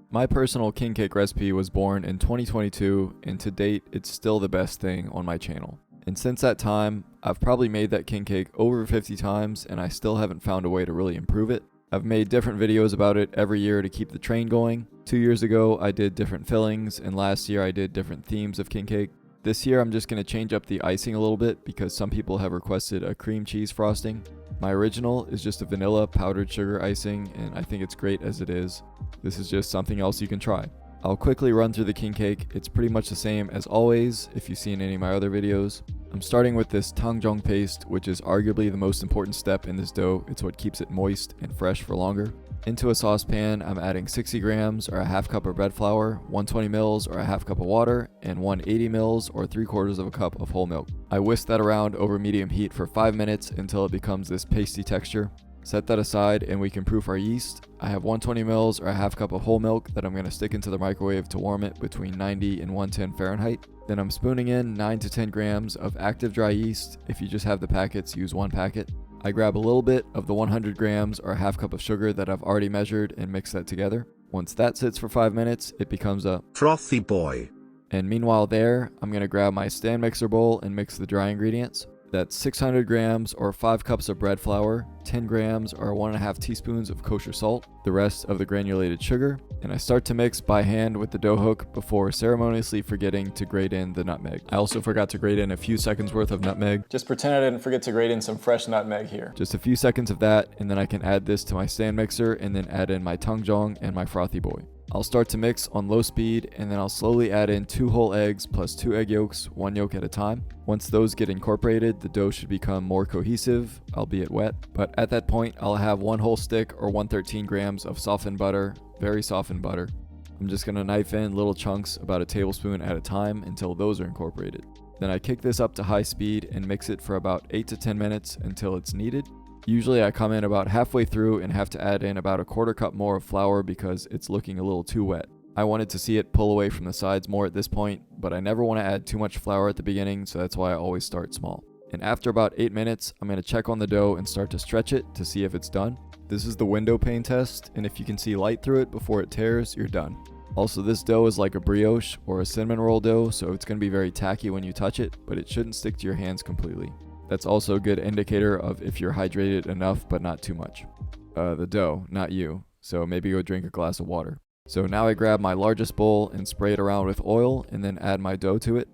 My personal king cake recipe was born in 2022, and to date, it's still the best thing on my channel. And since that time, I've probably made that king cake over 50 times, and I still haven't found a way to really improve it. I've made different videos about it every year to keep the train going. 2 years ago, I did different fillings, and last year I did different themes of king cake. This year, I'm just going to change up the icing a little bit because some people have requested a cream cheese frosting. My original is just a vanilla powdered sugar icing, and I think it's great as it is. This is just something else you can try. I'll quickly run through the king cake. It's pretty much the same as always if you've seen any of my other videos. I'm starting with this Tangzhong paste, which is arguably the most important step in this dough. It's what keeps it moist and fresh for longer. Into a saucepan, I'm adding 60 grams or a half cup of bread flour, 120 mils or a half cup of water, and 180 mils or 3/4 of a cup of whole milk. I whisk that around over medium heat for 5 minutes until it becomes this pasty texture. Set that aside and we can proof our yeast. I have 120 mils or a half cup of whole milk that I'm going to stick into the microwave to warm it between 90 and 110 Fahrenheit. Then I'm spooning in 9 to 10 grams of active dry yeast. If you just have the packets, use 1 packet. I grab a little bit of the 100 grams or a half cup of sugar that I've already measured and mix that together. Once that sits for 5 minutes, it becomes a frothy boy. And meanwhile there, I'm going to grab my stand mixer bowl and mix the dry ingredients. That's 600 grams or 5 cups of bread flour, 10 grams or 1.5 teaspoons of kosher salt, the rest of the granulated sugar, and I start to mix by hand with the dough hook before ceremoniously forgetting to grate in the nutmeg. I also forgot to grate in a few seconds worth of nutmeg. Just pretend I didn't forget to grate in some fresh nutmeg here. Just a few seconds of that, and then I can add this to my stand mixer and then add in my Tangzhong and my frothy boy. I'll start to mix on low speed, and then I'll slowly add in 2 whole eggs plus 2 egg yolks, 1 yolk at a time. Once those get incorporated, the dough should become more cohesive, albeit wet. But at that point, I'll have 1 whole stick or 113 grams of softened butter, very softened butter. I'm just going to knife in little chunks about a tablespoon at a time until those are incorporated. Then I kick this up to high speed and mix it for about 8 to 10 minutes until it's needed. Usually I come in about halfway through and have to add in about 1/4 cup more of flour because it's looking a little too wet. I wanted to see it pull away from the sides more at this point, but I never want to add too much flour at the beginning, so that's why I always start small. And after about 8 minutes, I'm going to check on the dough and start to stretch it to see if it's done. This is the window pane test, and if you can see light through it before it tears, you're done. Also, this dough is like a brioche or a cinnamon roll dough, so it's going to be very tacky when you touch it, but it shouldn't stick to your hands completely. That's also a good indicator of if you're hydrated enough, but not too much. The dough, not you. So maybe go drink a glass of water. So now I grab my largest bowl and spray it around with oil and then add my dough to it.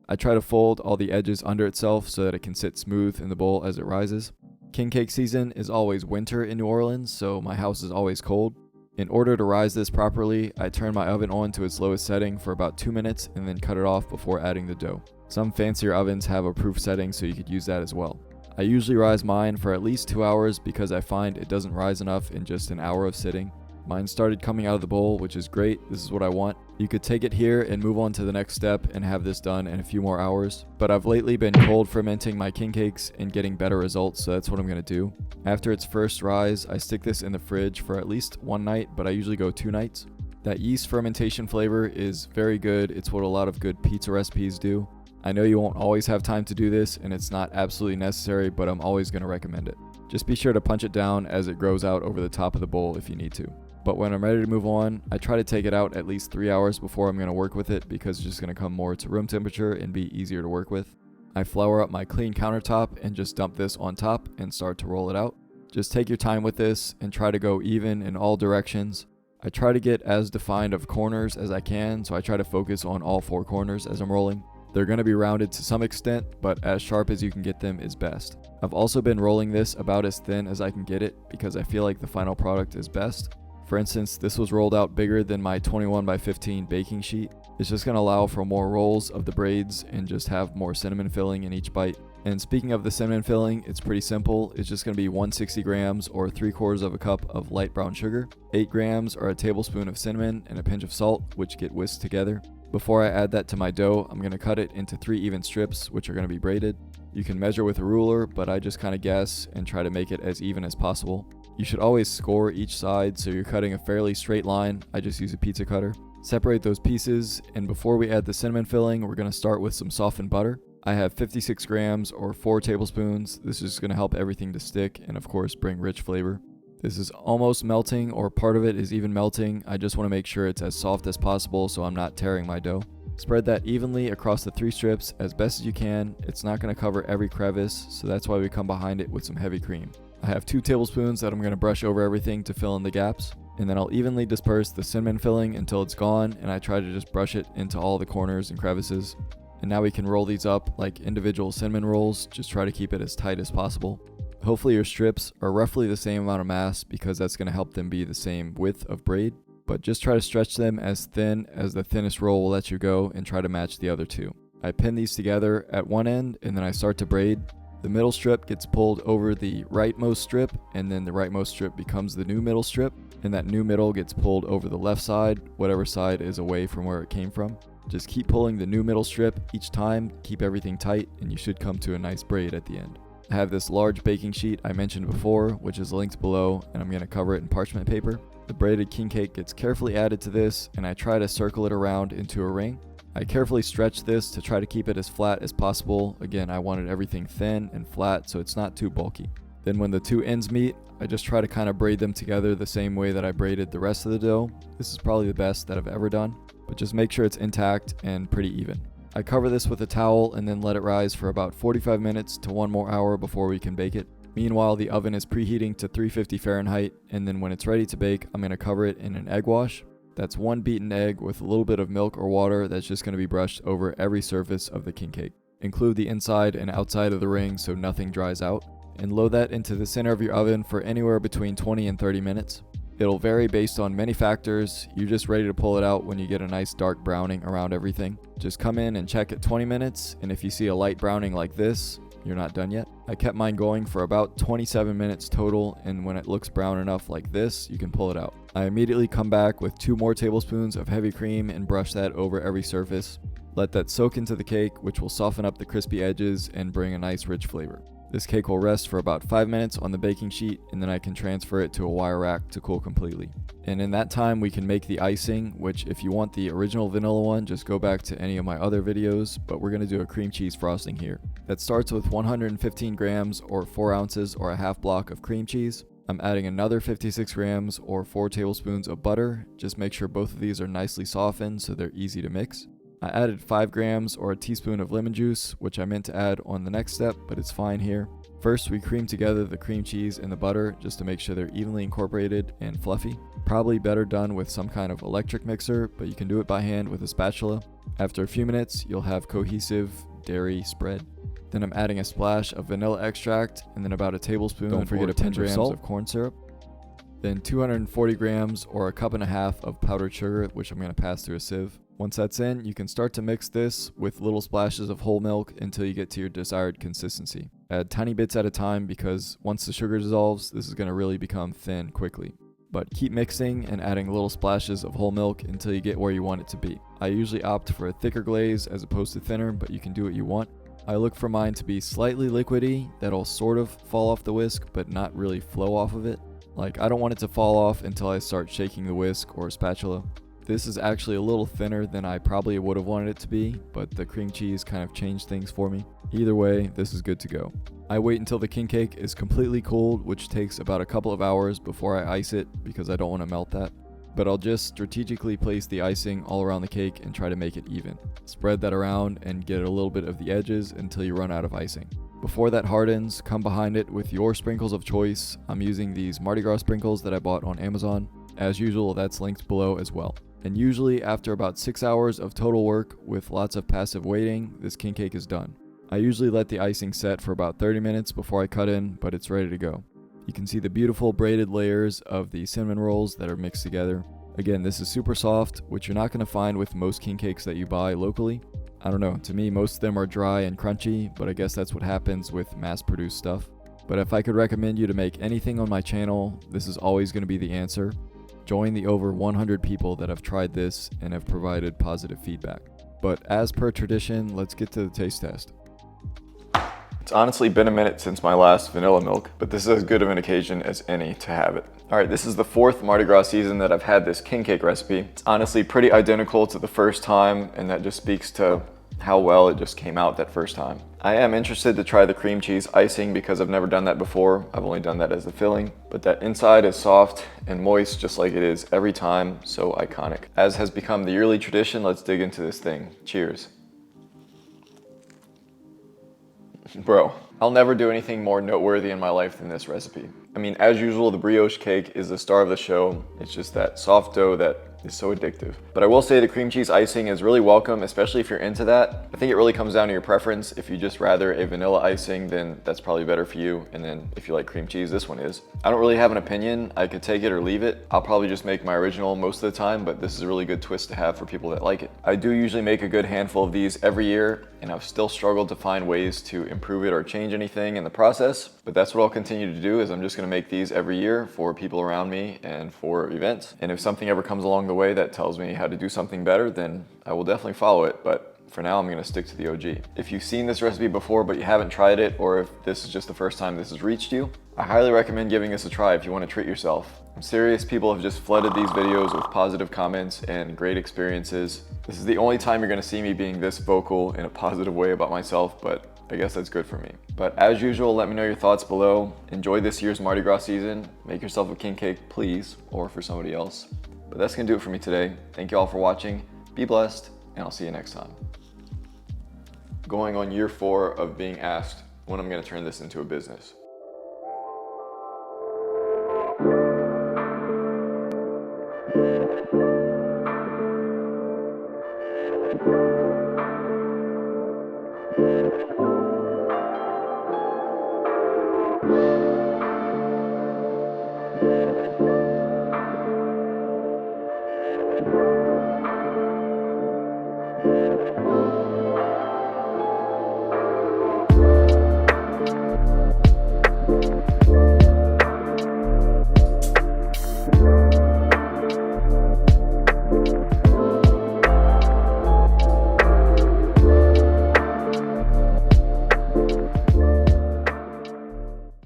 I try to fold all the edges under itself so that it can sit smooth in the bowl as it rises. King cake season is always winter in New Orleans, so my house is always cold. In order to rise this properly, I turn my oven on to its lowest setting for about 2 minutes and then cut it off before adding the dough. Some fancier ovens have a proof setting, so you could use that as well. I usually rise mine for at least 2 hours because I find it doesn't rise enough in just an hour of sitting. Mine started coming out of the bowl, which is great. This is what I want. You could take it here and move on to the next step and have this done in a few more hours. But I've lately been cold fermenting my king cakes and getting better results, so that's what I'm going to do. After its first rise, I stick this in the fridge for at least 1 night, but I usually go 2 nights. That yeast fermentation flavor is very good. It's what a lot of good pizza recipes do. I know you won't always have time to do this, and it's not absolutely necessary, but I'm always going to recommend it. Just be sure to punch it down as it grows out over the top of the bowl if you need to. But when I'm ready to move on, I try to take it out at least 3 hours before I'm going to work with it because it's just going to come more to room temperature and be easier to work with. I flour up my clean countertop and just dump this on top and start to roll it out. Just take your time with this and try to go even in all directions. I try to get as defined of corners as I can, so I try to focus on all 4 corners as I'm rolling. They're going to be rounded to some extent, but as sharp as you can get them is best. I've also been rolling this about as thin as I can get it because I feel like the final product is best. For instance, this was rolled out bigger than my 21 by 15 baking sheet. It's just going to allow for more rolls of the braids and just have more cinnamon filling in each bite. And speaking of the cinnamon filling, it's pretty simple. It's just going to be 160 grams or 3/4 of a cup of light brown sugar, 8 grams or a tablespoon of cinnamon, and a pinch of salt, which get whisked together. Before I add that to my dough, I'm going to cut it into 3 even strips, which are going to be braided. You can measure with a ruler, but I just kind of guess and try to make it as even as possible. You should always score each side, so you're cutting a fairly straight line. I just use a pizza cutter. Separate those pieces, and before we add the cinnamon filling, we're going to start with some softened butter. I have 56 grams or 4 tablespoons. This is going to help everything to stick and of course bring rich flavor. This is almost melting, or part of it is even melting. I just want to make sure it's as soft as possible so I'm not tearing my dough. Spread that evenly across the 3 strips as best as you can. It's not going to cover every crevice, so that's why we come behind it with some heavy cream. I have 2 tablespoons that I'm going to brush over everything to fill in the gaps, and then I'll evenly disperse the cinnamon filling until it's gone, and I try to just brush it into all the corners and crevices. And now we can roll these up like individual cinnamon rolls. Just try to keep it as tight as possible. Hopefully your strips are roughly the same amount of mass, because that's going to help them be the same width of braid. But just try to stretch them as thin as the thinnest roll will let you go, and try to match the other 2. I pin these together at one end, and then I start to braid. The middle strip gets pulled over the rightmost strip, and then the rightmost strip becomes the new middle strip, and that new middle gets pulled over the left side, whatever side is away from where it came from. Just keep pulling the new middle strip each time, keep everything tight, and you should come to a nice braid at the end. I have this large baking sheet I mentioned before, which is linked below, and I'm going to cover it in parchment paper. The braided king cake gets carefully added to this, and I try to circle it around into a ring. I carefully stretch this to try to keep it as flat as possible. Again, I wanted everything thin and flat so it's not too bulky. Then when the 2 ends meet, I just try to kind of braid them together the same way that I braided the rest of the dough. This is probably the best that I've ever done, but just make sure it's intact and pretty even. I cover this with a towel and then let it rise for about 45 minutes to 1 more hour before we can bake it. Meanwhile, the oven is preheating to 350 Fahrenheit, and then when it's ready to bake, I'm going to cover it in an egg wash. That's 1 beaten egg with a little bit of milk or water that's just going to be brushed over every surface of the king cake. Include the inside and outside of the ring so nothing dries out, and load that into the center of your oven for anywhere between 20 and 30 minutes. It'll vary based on many factors. You're just ready to pull it out when you get a nice dark browning around everything. Just come in and check at 20 minutes, and if you see a light browning like this, you're not done yet. I kept mine going for about 27 minutes total, and when it looks brown enough like this, you can pull it out. I immediately come back with 2 more tablespoons of heavy cream and brush that over every surface. Let that soak into the cake, which will soften up the crispy edges and bring a nice rich flavor. This cake will rest for about 5 minutes on the baking sheet, and then I can transfer it to a wire rack to cool completely. And in that time, we can make the icing, which if you want the original vanilla one, just go back to any of my other videos, but we're going to do a cream cheese frosting here. That starts with 115 grams or 4 ounces or a half block of cream cheese. I'm adding another 56 grams or 4 tablespoons of butter. Just make sure both of these are nicely softened so they're easy to mix. I added 5 grams or a teaspoon of lemon juice, which I meant to add on the next step, but it's fine here. First, we cream together the cream cheese and the butter just to make sure they're evenly incorporated and fluffy. Probably better done with some kind of electric mixer, but you can do it by hand with a spatula. After a few minutes, you'll have cohesive dairy spread. Then I'm adding a splash of vanilla extract and then about a tablespoon or 10 grams of corn syrup. Then 240 grams or a cup and a half of powdered sugar, which I'm going to pass through a sieve. Once that's in, you can start to mix this with little splashes of whole milk until you get to your desired consistency. Add tiny bits at a time because once the sugar dissolves, this is going to really become thin quickly. But keep mixing and adding little splashes of whole milk until you get where you want it to be. I usually opt for a thicker glaze as opposed to thinner, but you can do what you want. I look for mine to be slightly liquidy, that'll sort of fall off the whisk, but not really flow off of it. Like, I don't want it to fall off until I start shaking the whisk or spatula. This is actually a little thinner than I probably would have wanted it to be, but the cream cheese kind of changed things for me. Either way, this is good to go. I wait until the king cake is completely cooled, which takes about a couple of hours before I ice it because I don't want to melt that. But I'll just strategically place the icing all around the cake and try to make it even. Spread that around and get a little bit of the edges until you run out of icing. Before that hardens, come behind it with your sprinkles of choice. I'm using these Mardi Gras sprinkles that I bought on Amazon. As usual, that's linked below as well. And usually after about 6 hours of total work with lots of passive waiting, this king cake is done. I usually let the icing set for about 30 minutes before I cut in, but it's ready to go. You can see the beautiful braided layers of the cinnamon rolls that are mixed together. Again, this is super soft, which you're not going to find with most king cakes that you buy locally. I don't know, to me most of them are dry and crunchy, but I guess that's what happens with mass-produced stuff. But if I could recommend you to make anything on my channel, this is always going to be the answer. Join the over 100 people that have tried this and have provided positive feedback. But as per tradition, let's get to the taste test. It's honestly been a minute since my last vanilla milk, but this is as good of an occasion as any to have it. Alright, this is the 4th Mardi Gras season that I've had this king cake recipe. It's honestly pretty identical to the first time, and that just speaks to how well it just came out that first time. I am interested to try the cream cheese icing because I've never done that before. I've only done that as the filling, but that inside is soft and moist just like it is every time, so iconic. As has become the yearly tradition, let's dig into this thing. Cheers. Bro, I'll never do anything more noteworthy in my life than this recipe. I mean, as usual, the brioche cake is the star of the show. It's just that soft dough that is so addictive. But I will say the cream cheese icing is really welcome, especially if you're into that. I think it really comes down to your preference. If you just rather a vanilla icing, then that's probably better for you. And then if you like cream cheese, this one is. I don't really have an opinion. I could take it or leave it. I'll probably just make my original most of the time, but this is a really good twist to have for people that like it. I do usually make a good handful of these every year, and I've still struggled to find ways to improve it or change anything in the process. But that's what I'll continue to do, is I'm just gonna make these every year for people around me and for events. And if something ever comes along the way that tells me how to do something better, then I will definitely follow it. But for now, I'm gonna stick to the OG. If you've seen this recipe before, but you haven't tried it, or if this is just the first time this has reached you, I highly recommend giving this a try if you wanna treat yourself. I'm serious, people have just flooded these videos with positive comments and great experiences. This is the only time you're gonna see me being this vocal in a positive way about myself, but I guess that's good for me. But as usual, let me know your thoughts below. Enjoy this year's Mardi Gras season. Make yourself a king cake, please, or for somebody else. But that's gonna do it for me today. Thank you all for watching. Be blessed, and I'll see you next time. Going on year 4 of being asked when I'm gonna turn this into a business.